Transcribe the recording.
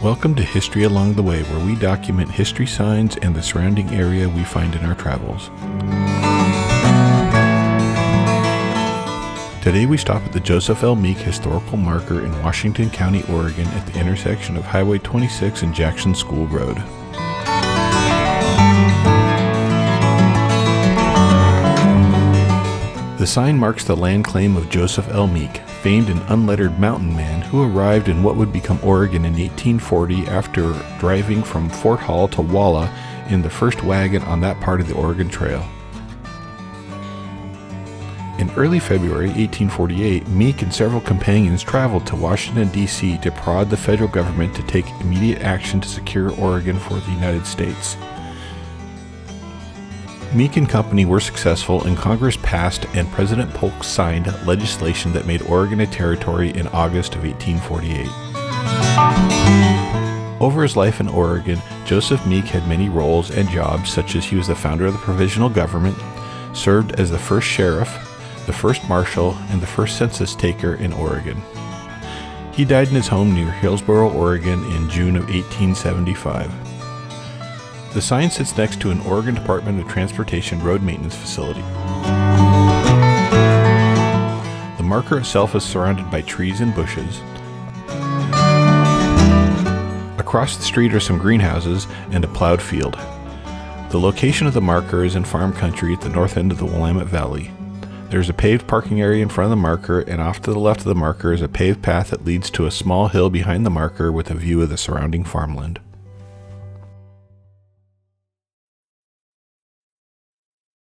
Welcome to History Along the Way, where we document history signs and the surrounding area we find in our travels. Today we stop at the Joseph L Meek Historical Marker in Washington County, Oregon at the intersection of Highway 26 and Jackson School Road. The sign marks the land claim of Joseph L Meek, famed and unlettered mountain man who arrived in what would become Oregon in 1840 after driving from Fort Hall to Walla in the first wagon on that part of the Oregon Trail. In early February 1848, Meek and several companions traveled to Washington, D.C. to prod the federal government to take immediate action to secure Oregon for the United States. Meek and company were successful, and Congress passed and President Polk signed legislation that made Oregon a territory in August of 1848. Over his life in Oregon, Joseph Meek had many roles and jobs, such as he was the founder of the provisional government, served as the first sheriff, the first marshal, and the first census taker in Oregon. He died in his home near Hillsboro, Oregon in June of 1875. The sign sits next to an Oregon Department of Transportation road maintenance facility. The marker itself is surrounded by trees and bushes. Across the street are some greenhouses and a plowed field. The location of the marker is in farm country at the north end of the Willamette Valley. There's a paved parking area in front of the marker, and off to the left of the marker is a paved path that leads to a small hill behind the marker with a view of the surrounding farmland.